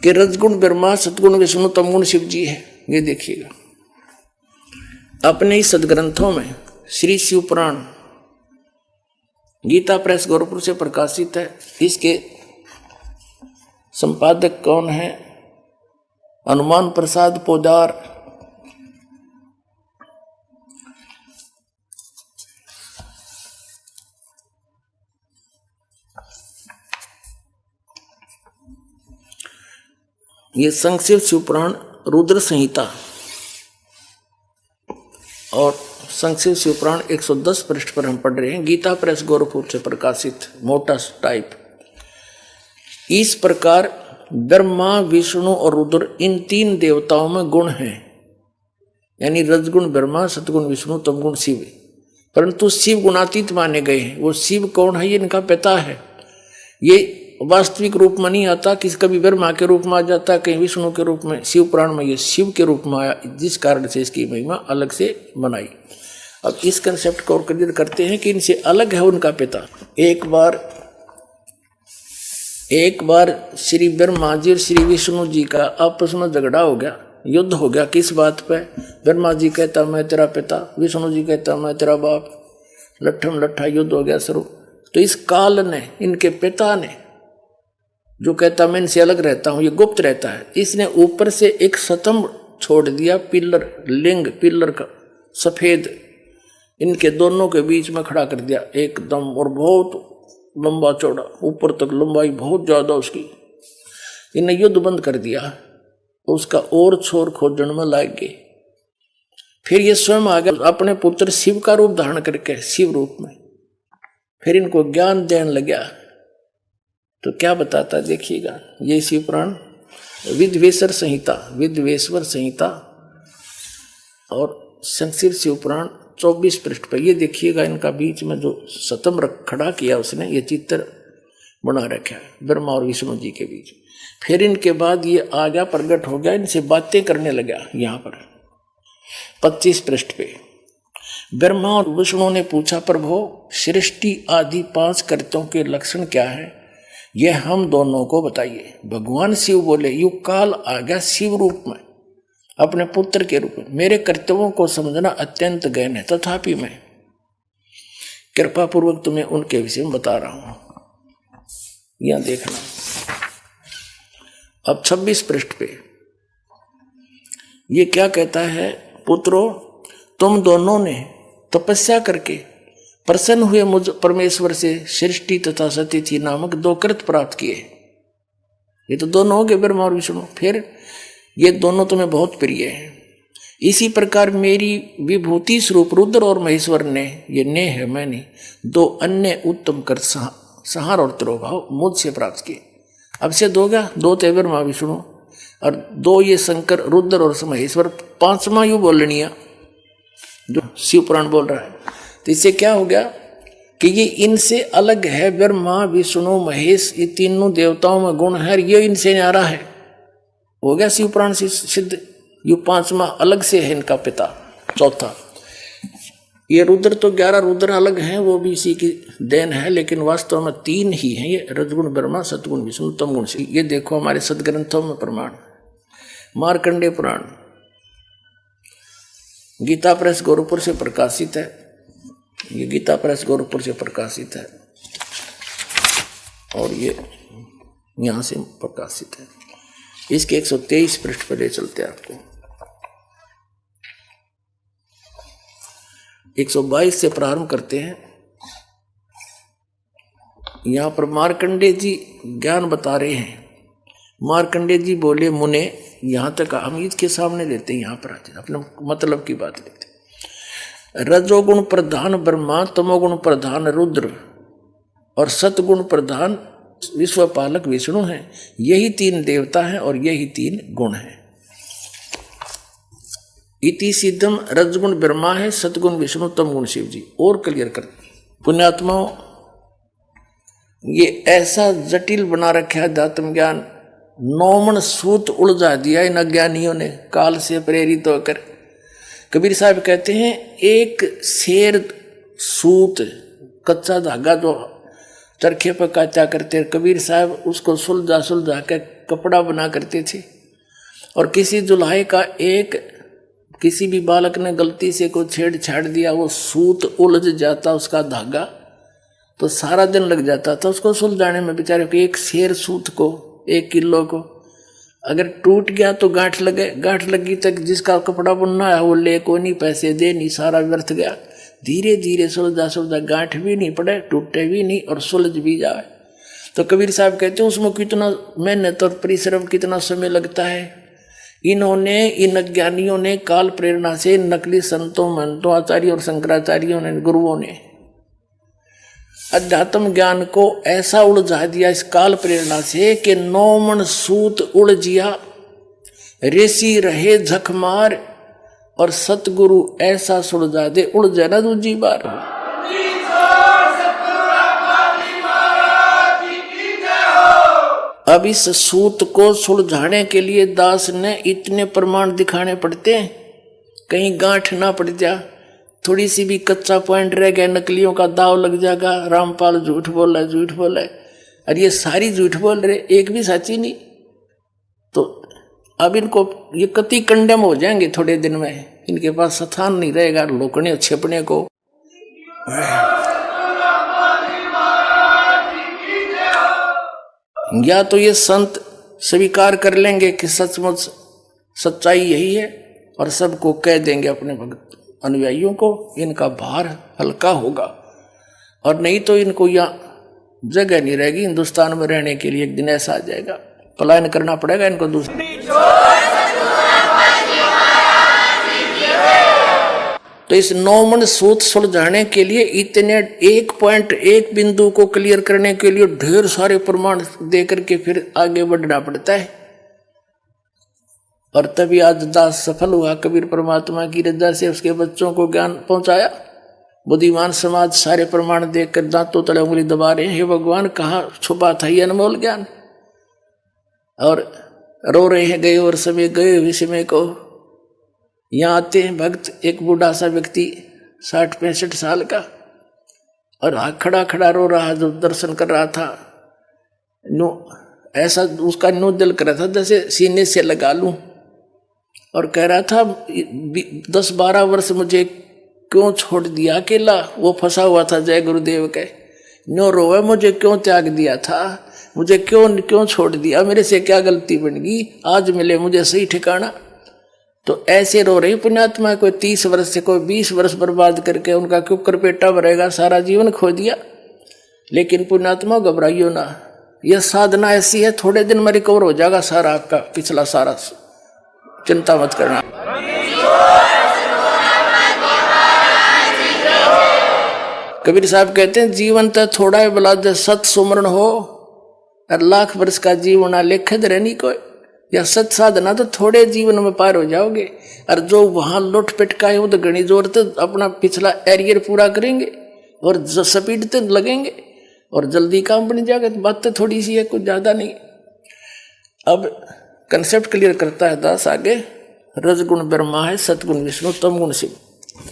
कि रजगुण ब्रह्मा, सतगुण विष्णु, तमगुण शिव जी है। ये देखिएगा अपने ही सदग्रंथों में श्री शिव पुराण गीता प्रेस गोरखपुर से प्रकाशित है। इसके संपादक कौन है? हनुमान प्रसाद पोदार। ये संक्षिप्त शिवपुराण रुद्र संहिता और संक्षिप्त शिवपुराण 110 पृष्ठ पर हम पढ़ रहे हैं। गीता प्रेस गोरखपुर से प्रकाशित मोटा टाइप। इस प्रकार ब्रह्मा, विष्णु और रुद्र इन तीन देवताओं में गुण हैं, यानी रजगुण ब्रह्मा, सतगुण विष्णु, तमगुण शिव। परंतु शिव गुणातीत माने गए हैं। वो शिव कौन है? ये इनका पिता है। ये वास्तविक रूप में नहीं आता, किसी कभी ब्रह्मा के रूप में आ जाता, कहीं विष्णु के रूप में। शिव पुराण में ये शिव के रूप में आया, जिस कारण से इसकी महिमा अलग से बनाई। अब इस कंसेप्ट को और क्लियर करते हैं कि इनसे अलग है उनका पिता। एक बार श्री ब्रह्मा जी और श्री विष्णु जी का आपस में झगड़ा हो गया, युद्ध हो गया। किस बात पे? ब्रह्मा जी कहता मैं तेरा पिता, विष्णु जी कहता मैं तेरा बाप। लट्ठम लट्ठा युद्ध हो गया शुरू। तो इस काल ने, इनके पिता ने, जो कहता मैं इनसे अलग रहता हूं, ये गुप्त रहता है, इसने ऊपर से एक स्तंभ छोड़ दिया, पिलर, लिंग पिलर का सफेद, इनके दोनों के बीच में खड़ा कर दिया एकदम। और बहुत लंबा चौड़ा, ऊपर तक लंबाई बहुत ज्यादा उसकी। इन्हें युद्ध बंद कर दिया। उसका और छोर खोजन में लग गए। फिर ये स्वयं आ गया अपने पुत्र शिव का रूप धारण करके, शिव रूप में। फिर इनको ज्ञान देने लगा। तो क्या बताता देखिएगा, ये शिव पुराण विद्वेश्वर संहिता और संक्षिप्त शिव पुराण 24 पृष्ठ पर। ये देखिएगा इनका बीच में जो स्तंभ खड़ा किया उसने, ये चित्र बना रखा है ब्रह्मा और विष्णु जी के बीच। फिर इनके बाद ये आ गया, प्रकट हो गया, इनसे बातें करने लगा। यहाँ पर 25 पृष्ठ पे ब्रह्मा और विष्णु ने पूछा, प्रभु सृष्टि आदि 5 कृत्यों के लक्षण क्या है, ये हम दोनों को बताइए। भगवान शिव बोले, युग काल आ गया शिव रूप में, अपने पुत्र के रूप में। मेरे कर्तव्यों को समझना अत्यंत गहन है, तथापि मैं कृपा पूर्वक तुम्हें उनके विषय में बता रहा हूं। यहां देखना अब 26 पृष्ठ पे ये क्या कहता है, पुत्रों तुम दोनों ने तपस्या करके प्रसन्न हुए मुझ परमेश्वर से सृष्टि तथा सतिथि नामक 2 कृत प्राप्त किए। ये तो दोनों हो गए, ब्रह्मा और विष्णु। फिर ये दोनों तुम्हें बहुत प्रिय हैं। इसी प्रकार मेरी विभूति स्वरूप रुद्र और महेश्वर ने, ये ने है मैंने, 2 अन्य उत्तम कर संहार और तिरोभाव मुझसे प्राप्त किए। अब से 2 गया, 2 थे ब्रह्मा विष्णु और 2 ये शंकर रुद्र और महेश्वर। 5वां यू बोलनिया जो शिव पुराण बोल रहा है। तो इससे क्या हो गया कि ये इनसे अलग है। ब्रह्मा विष्णु महेश, ये तीनों देवताओं में गुण है, ये इनसे न्यारा है। हो गया शिव पुराण से सिद्ध। ये 5वां अलग से है इनका पिता। चौथा ये रुद्र, तो 11 रुद्र अलग हैं, वो भी इसी की देन है, लेकिन वास्तव में 3 ही हैं ये, रजगुण ब्रह्मा, सतगुण विष्णु, तमगुण शिव। ये देखो हमारे सदग्रंथों में प्रमाण। मार्कंडेय पुराण गीता प्रेस गोरखपुर से प्रकाशित है। ये गीता प्रेस गोरखपुर से प्रकाशित है और ये यहां से प्रकाशित है। इसके 123 पृष्ठ पर ले चलते हैं आपको। 122 से प्रारंभ करते हैं। यहां पर मार्कंडेय जी ज्ञान बता रहे हैं। मार्कंडेय जी बोले, मुने, यहां तक हम इसके सामने लेते हैं, यहां पर आते अपने मतलब की बात लेते। रजोगुण प्रधान ब्रह्मा, तमोगुण प्रधान रुद्र और सतगुण प्रधान विश्वपालक विष्णु हैं। यही 3 देवता हैं और यही 3 गुण हैं। इति सिद्धम रजगुण ब्रह्मा है, सतगुण विष्णु, तमगुण शिव जी। और क्लियर कर पुण्यात्माओं, ये ऐसा जटिल बना रखा है अध्यात्म ज्ञान, 9 सूत उलझा दिया इन अज्ञानियों ने काल से प्रेरित होकर। कबीर साहब कहते हैं, एक शेर सूत, कच्चा धागा जो चरखे पर काचा करते हैं, कबीर साहब उसको सुलझा के कपड़ा बना करते थे। और किसी जुल्हे का किसी भी बालक ने गलती से कोई छेड़छाड़ दिया, वो सूत उलझ जाता उसका धागा, तो सारा दिन लग जाता था उसको सुलझाने में। बेचारे को एक सेर सूत को 1 किलो को अगर टूट गया तो गांठ लगी तक जिसका कपड़ा बुनना है वो ले को नहीं, पैसे दे नहीं, सारा व्यर्थ गया। धीरे धीरे सुलझा गांठ भी नहीं पड़े, टूटे भी नहीं और सुलझ भी जाए। तो कबीर साहब कहते हैं उसमें कितना मेहनत और परिश्रम, कितना समय लगता है। इन अज्ञानियों ने काल प्रेरणा से, नकली संतों महंतों आचार्यों और शंकराचार्यों ने, गुरुओं ने अध्यात्म ज्ञान को ऐसा उलझा दिया इस काल प्रेरणा से कि 9 मन सूत उलझिया, ऋषि रहे झकमार, और सतगुरु ऐसा सुलझा दे उलझे ना दूजी बार। अब इस सूत को सुलझाने के लिए दास ने इतने प्रमाण दिखाने पड़ते हैं, कहीं गांठ ना पड़ जा, थोड़ी सी भी कच्चा पॉइंट रह गया, नकलियों का दाव लग जाएगा। रामपाल झूठ बोल रहा है, और ये सारी झूठ बोल रहे, एक भी सच्ची नहीं। तो अब इनको ये कति कंडेम हो जाएंगे थोड़े दिन में, इनके पास स्थान नहीं रहेगा लोकने छिपने को। या तो ये संत स्वीकार कर लेंगे कि सचमुच सच्चाई यही है और सबको कह देंगे अपने भक्त अनुयायियों को, इनका भार हल्का होगा, और नहीं तो इनको यहाँ जगह नहीं रहेगी हिंदुस्तान में रहने के लिए। एक दिन ऐसा आ जाएगा, पलायन करना पड़ेगा इनको दूसरे। तो इस 9 मन सूत सुलझाने के लिए इतने एक बिंदु को क्लियर करने के लिए ढेर सारे प्रमाण दे करके फिर आगे बढ़ना पड़ता है। और तभी आज दास सफल हुआ, कबीर परमात्मा की रजा से उसके बच्चों को ज्ञान पहुंचाया। बुद्धिमान समाज सारे प्रमाण देखकर दांतों तले उंगली दबा रहे हैं, हे भगवान कहाँ छुपा था ये अनमोल ज्ञान। और रो रहे हैं गए और समय गए विषय को। यहाँ आते हैं भक्त, एक बूढ़ा सा व्यक्ति 60-65 साल का, और खड़ा खड़ा रो रहा, जो दर्शन कर रहा था। ऐसा उसका दिल कर रहा था जैसे सीने से लगा लूं, और कह रहा था 10-12 वर्ष मुझे क्यों छोड़ दिया अकेला। वो फंसा हुआ था जय गुरुदेव के। नो रोवे मुझे क्यों त्याग दिया था, मुझे क्यों छोड़ दिया, मेरे से क्या गलती बन गई, आज मिले मुझे सही ठिकाना। तो ऐसे रो रही पुण्यात्मा, कोई 30 वर्ष से कोई 20 वर्ष बर्बाद करके उनका क्यों करपेटा भरेगा, सारा जीवन खो दिया। लेकिन पुण्यात्मा घबराइयो ना, यह साधना ऐसी है, थोड़े दिन में रिकवर हो जाएगा सारा आपका पिछला सारा, चिंता मत करना। कबीर साहब कहते हैं जीवन तो थोड़ा है बला सत सुमरण हो, और लाख वर्ष का जीवन लेखद रहनी कोई। या सत साधना तो थोड़े जीवन में पार हो जाओगे, और जो वहां लुट पिटका है वो तो घनी जोर तो अपना पिछला एरियर पूरा करेंगे और स्पीड तो लगेंगे और जल्दी काम बन जाएगा। तो बात तो थोड़ी सी है, कुछ ज्यादा नहीं। अब कंसेप्ट क्लियर करता है दास आगे। रजगुण ब्रह्मा है, सतगुण विष्णु, तमगुण शिव।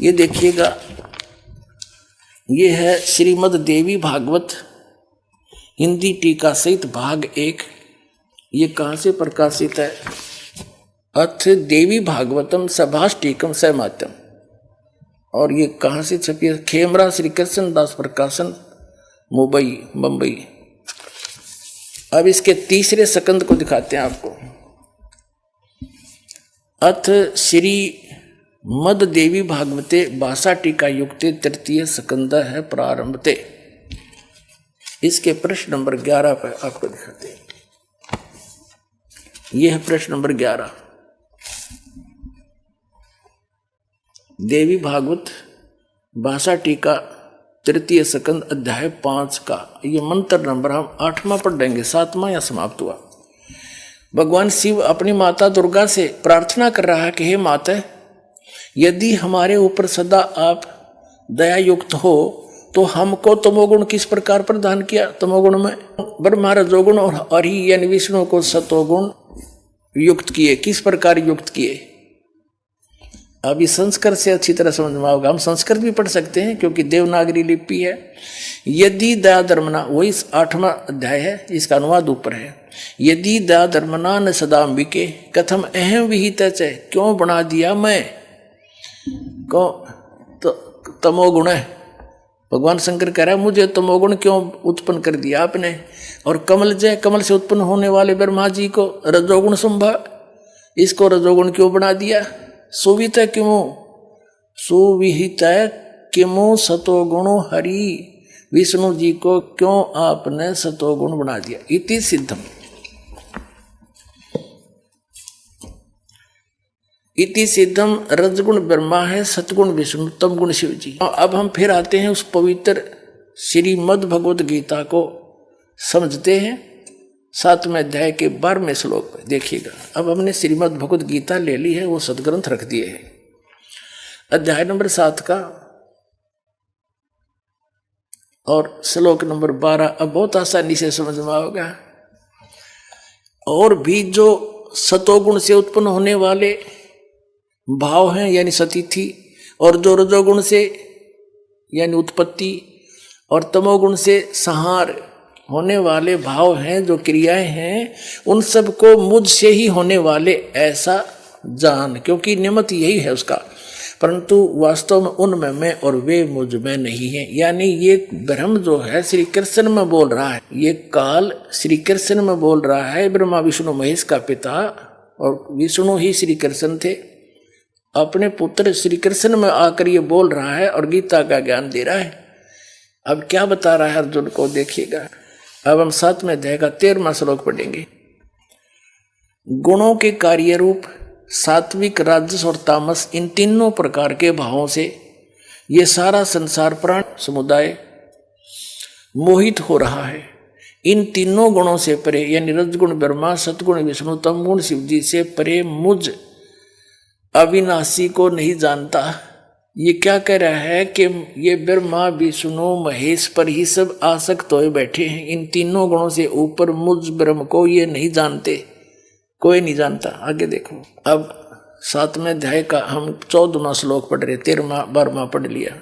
ये देखिएगा, ये है श्रीमद देवी भागवत हिंदी टीका सहित भाग 1। ये कहाँ से प्रकाशित है? अथ देवी भागवतम सभाष टीकम सहमात्यम। और ये कहाँ से छपी है? खेमरा श्री कृष्ण दास प्रकाशन, मुंबई। अब इसके तीसरे सकंद को दिखाते हैं आपको। अथ श्री मद देवी भागवते भाषा टीका युक्ते तृतीय सकंद है प्रारंभते। इसके प्रश्न नंबर 11 पर आपको दिखाते हैं। यह है प्रश्न नंबर 11, देवी भागवत भाषा टीका तृतीय सकंद अध्याय 5 का। ये मंत्र नंबर हम 8वां पढ़ेंगे, 7वां या समाप्त हुआ। भगवान शिव अपनी माता दुर्गा से प्रार्थना कर रहा है कि हे माता, यदि हमारे ऊपर सदा आप दया युक्त हो तो हमको तमोगुण किस प्रकार प्रदान किया। तमोगुण में ब्रह्मा रजोगुण और हरि यानी विष्णु को सतोगुण युक्त किए, किस प्रकार युक्त किए। अभी संस्कृत से अच्छी तरह समझ में आओगे। हम संस्कृत भी पढ़ सकते हैं क्योंकि देवनागरी लिपि है। यदि दया धर्मना, वही 8वां अध्याय है, इसका अनुवाद ऊपर है। यदि दाधर्मना न सदाम्बिके कथम अहम विहित च, क्यों बना दिया मैं को तो तमोगुण है। भगवान शंकर कह रहा है मुझे तमोगुण क्यों उत्पन्न कर दिया आपने। और कमल जय, कमल से उत्पन्न होने वाले ब्रह्मा जी को रजोगुण संभव, इसको रजोगुण क्यों बना दिया। सुवित क्यों, सुविहित क्यों सतोगुण हरि, विष्णु जी को क्यों आपने सतोगुण बना दिया। इति सिद्धम, इति सिद्धम रजगुण ब्रह्मा है, सतगुण विष्णु, तमगुण शिव जी। अब हम फिर आते हैं उस पवित्र श्रीमद् भगवत गीता को समझते हैं। 7वें अध्याय के 12वें श्लोक में देखिएगा। अब हमने श्रीमद् भगवत गीता ले ली है, वो सदग्रंथ रख दिए हैं। अध्याय नंबर 7 का और श्लोक नंबर 12 अब बहुत आसानी से समझ में आओगा। और भी जो सतोगुण से उत्पन्न होने वाले भाव हैं यानी सतिथि, और जो रजोगुण से यानी उत्पत्ति और तमोगुण से संहार होने वाले भाव हैं, जो क्रियाएं हैं, उन सब को मुझ से ही होने वाले ऐसा जान, क्योंकि निमित्त यही है उसका, परंतु वास्तव में उनमें मैं और वे मुझ में नहीं है। यानी ये ब्रह्म जो है श्री कृष्ण में बोल रहा है, ये काल श्री कृष्ण में बोल रहा है। ब्रह्मा विष्णु महेश का पिता और विष्णु ही श्री कृष्ण थे, अपने पुत्र श्री कृष्ण में आकर ये बोल रहा है और गीता का ज्ञान दे रहा है। अब क्या बता रहा है अर्जुन को देखिएगा। अब हम 7वें अध्याय का 13वां श्लोक पढ़ेंगे। गुणों के कार्य रूप सात्विक, राजस और तामस, इन तीनों प्रकार के भावों से ये सारा संसार प्राण समुदाय मोहित हो रहा है। इन तीनों गुणों से परे यानी रजगुण ब्रह्मा, सतगुण विष्णु, तमगुण शिव जी से परे मुझ अविनाशी को नहीं जानता। ये क्या कह रहा है कि ये ब्रह्मा विष्णु महेश पर ही सब आसक्त होए बैठे हैं। इन तीनों गुणों से ऊपर मुझ ब्रह्म को ये नहीं जानते, कोई नहीं जानता। आगे देखो। अब 7वें अध्याय का हम 14वां श्लोक पढ़ रहे, 13वां 12वां पढ़ लिया।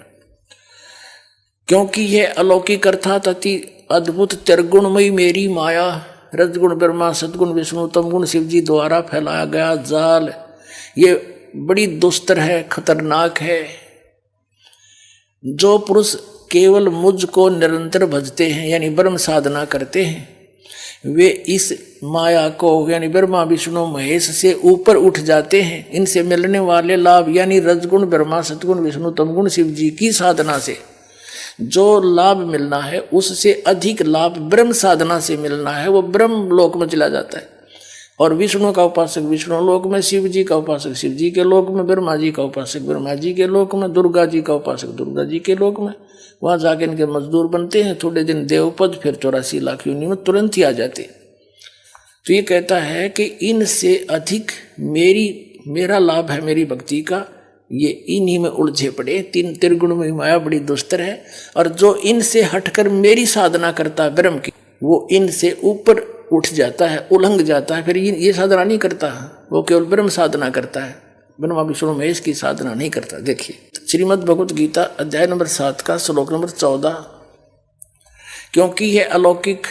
क्योंकि यह अलौकिक अर्थात अति अद्भुत त्रिगुणमयी मेरी माया, रजगुण ब्रह्मा, सतगुण विष्णु, तमगुण शिव जी द्वारा फैलाया गया जाल, ये बड़ी दुस्तर है, खतरनाक है। जो पुरुष केवल मुझ को निरंतर भजते हैं यानी ब्रह्म साधना करते हैं, वे इस माया को यानी ब्रह्मा विष्णु महेश से ऊपर उठ जाते हैं। इनसे मिलने वाले लाभ यानी रजगुण ब्रह्मा, सतगुण विष्णु, तमगुण शिव जी की साधना से जो लाभ मिलना है, उससे अधिक लाभ ब्रह्म साधना से मिलना है, वो ब्रह्म लोक में चला जाता है। और विष्णु का उपासक विष्णु लोक में, शिव जी का उपासक शिव जी के लोक में, ब्रह्मा जी का उपासक ब्रह्मा जी के लोक में, दुर्गा जी का उपासक दुर्गा जी के लोक में, वहां जाके इनके मजदूर बनते हैं। थोड़े दिन देवपद, फिर 84 लाख योनि में तुरंत ही आ जाते। तो ये कहता है कि इनसे अधिक मेरा लाभ है मेरी भक्ति का, ये इन्हीं में उलझे पड़े। तीन त्रिगुण में माया बड़ी दुस्तर है, और जो इनसे हटकर मेरी साधना करता है ब्रह्म की, वो इनसे ऊपर उठ जाता है, उलंघ जाता है। फिर ये साधना नहीं करता, वो केवल ब्रह्म साधना करता है, ब्रह्मा विष्णु महेश की साधना नहीं करता। देखिए श्रीमद् भगवत गीता अध्याय नंबर 7 का श्लोक नंबर 14। क्योंकि यह अलौकिक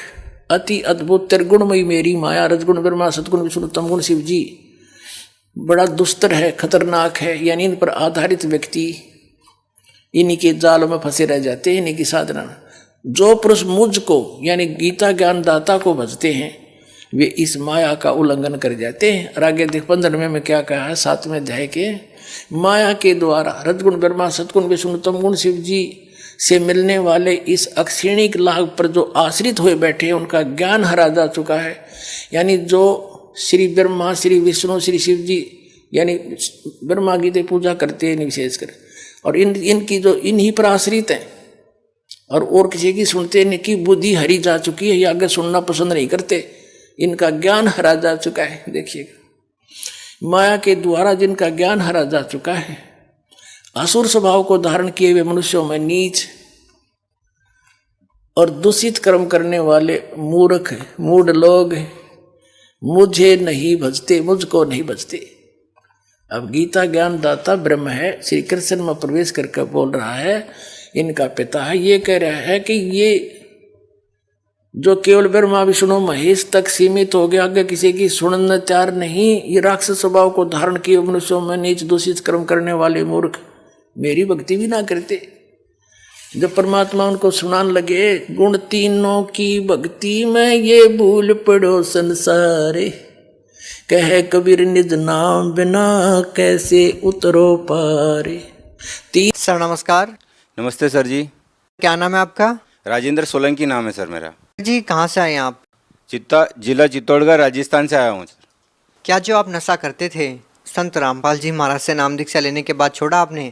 अति अद्भुत त्रिगुणमयी मेरी माया, रजगुण ब्रह्मा, सतगुण विष्णु, तमगुण शिव जी बड़ा दुस्तर है, खतरनाक है। यानी इन पर आधारित व्यक्ति इन्हीं के जाल में फंसे रह जाते हैं, इन्हीं की साधना। जो पुरुष मुझ को यानी गीता ज्ञान दाता को भजते हैं, वे इस माया का उल्लंघन कर जाते हैं। और आगे देख 15वें में क्या कहा है 7वें अध्याय के, माया के द्वारा रजगुण ब्रह्मा, सतगुण विष्णु, तमगुण शिव जी से मिलने वाले इस अक्षीणिक लाभ पर जो आश्रित हुए बैठे हैं, उनका ज्ञान हरा जा चुका है। यानी जो श्री ब्रह्मा, श्री विष्णु, श्री शिव जी यानी ब्रह्मा गीता पूजा करते हैं विशेषकर, और इनकी जो इन्हीं पर आश्रित हैं और किसी की सुनते हैं, इनकी बुद्धि हरी जा चुकी है, ये आगे सुनना पसंद नहीं करते, इनका ज्ञान हरा जा चुका है। देखिएगा, माया के द्वारा जिनका ज्ञान हरा जा चुका है, असुर स्वभाव को धारण किए हुए मनुष्यों में नीच और दूषित कर्म करने वाले मूर्ख मूढ़ लोग मुझे नहीं भजते, मुझको नहीं भजते। अब गीता ज्ञान दाता ब्रह्म है, श्री कृष्ण में प्रवेश करके बोल रहा है, इनका पिता है। ये कह रहा है कि ये जो केवल ब्रह्मा विष्णु महेश तक सीमित हो गया, आगे किसी की सुनने तैयार नहीं। ये राक्षस स्वभाव को धारण किए मनुष्यों में नीच दूषित कर्म करने वाले मूर्ख मेरी भक्ति भी ना करते। जब परमात्मा उनको सुनाने लगे, गुण तीनों की भक्ति में ये भूल पड़ो संसारे, कहे कबीर निज नाम बिना कैसे उतरो पारे। सर नमस्कार। नमस्ते सर जी। क्या नाम है आपका? राजेंद्र सोलंकी नाम है सर मेरा। जी कहाँ से आए आप? जिला चित्तौड़गढ़ राजस्थान से आया हूँ सर। क्या जो आप नशा करते थे संत रामपाल जी महाराज से नाम दीक्षा लेने के बाद छोड़ा आपने?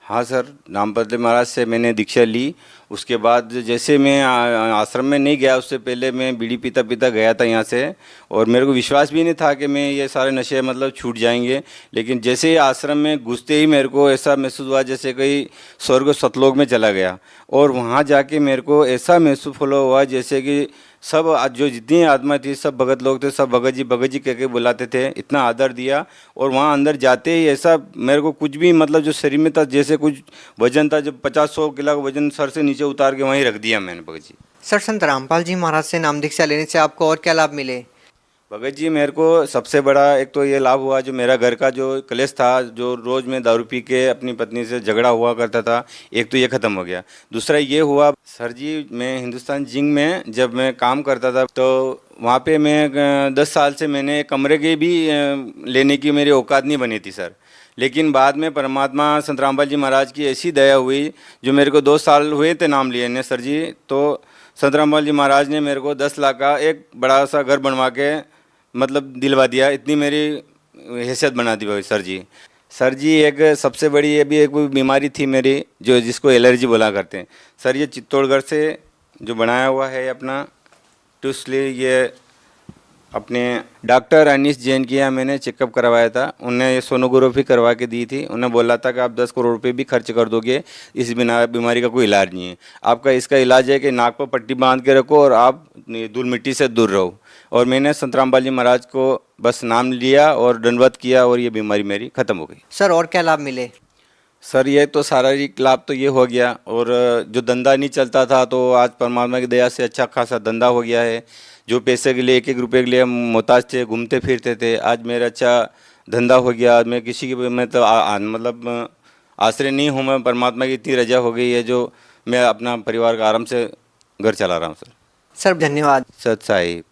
हाँ सर, रामपाल महाराज से मैंने दीक्षा ली। उसके बाद जैसे मैं आश्रम में नहीं गया, उससे पहले मैं बीड़ी पीता पीता गया था यहाँ से, और मेरे को विश्वास भी नहीं था कि मैं ये सारे नशे मतलब छूट जाएंगे। लेकिन जैसे ही आश्रम में घुसते ही मेरे को ऐसा महसूस हुआ जैसे कोई स्वर्ग सतलोक में चला गया। और वहाँ जाके मेरे को ऐसा महसूस हुआ जैसे कि सब जो जितनी आत्मा थी, सब भगत लोग थे, सब भगत जी कह के बुलाते थे, इतना आदर दिया। और वहाँ अंदर जाते ही ऐसा मेरे को कुछ भी मतलब जो शरीर में था, जैसे कुछ वजन था, जो 50-100 किलो का वजन सर से नीचे उतार के वहीं रख दिया मैंने भगत जी। सर संत रामपाल जी महाराज से नाम दीक्षा लेने से आपको और क्या लाभ मिले? भगत जी, मेरे को सबसे बड़ा एक तो ये लाभ हुआ, जो मेरा घर का जो क्लेश था, जो रोज़ में दारू पी के अपनी पत्नी से झगड़ा हुआ करता था, एक तो ये ख़त्म हो गया। दूसरा ये हुआ सर जी, मैं हिंदुस्तान जिंक में जब मैं काम करता था, तो वहाँ पे मैं 10 साल से मैंने कमरे के भी लेने की मेरी औकात नहीं बनी थी सर। लेकिन बाद में परमात्मा संत रामपाल जी महाराज की ऐसी दया हुई, जो मेरे को 2 साल हुए थे नाम लिए ने सर जी, तो संत रामपाल जी महाराज ने मेरे को 10 लाख का एक बड़ा सा घर बनवा के मतलब दिलवा दिया। इतनी मेरी हैसियत बना दी भाई सर जी। सर जी, एक सबसे बड़ी ये भी एक बीमारी थी मेरी, जो जिसको एलर्जी बोला करते हैं सर। ये चित्तौड़गढ़ से जो बनाया हुआ है अपना, तो इसलिए ये अपने डॉक्टर अनीश जैन के यहाँ मैंने चेकअप करवाया था। उन्हें ये सोनोग्राफी करवा के दी थी। उन्हें बोला था कि आप 10 करोड़ रुपए भी खर्च कर दोगे, इस बीमारी का कोई इलाज नहीं है। आपका इसका इलाज है कि नाक पर पट्टी बांध के रखो और आप धूल मिट्टी से दूर रहो। और मैंने संत रामपाल जी महाराज को बस नाम लिया और दंडवत किया, और ये बीमारी मेरी ख़त्म हो गई। सर और क्या लाभ मिले? सर ये तो शारीरिक लाभ तो ये हो गया, और जो धंधा नहीं चलता था, तो आज परमात्मा की दया से अच्छा खासा धंधा हो गया है। जो पैसे के लिए 1-1 रुपये के लिए मोहताज थे, घूमते फिरते थे, आज मेरा अच्छा धंधा हो गया। मैं किसी की मैं तो मतलब आश्रय नहीं हूँ। मैं परमात्मा की इतनी रजा हो गई है, जो मैं अपना परिवार का आराम से घर चला रहा हूँ सर। सर धन्यवाद। सत साहिब।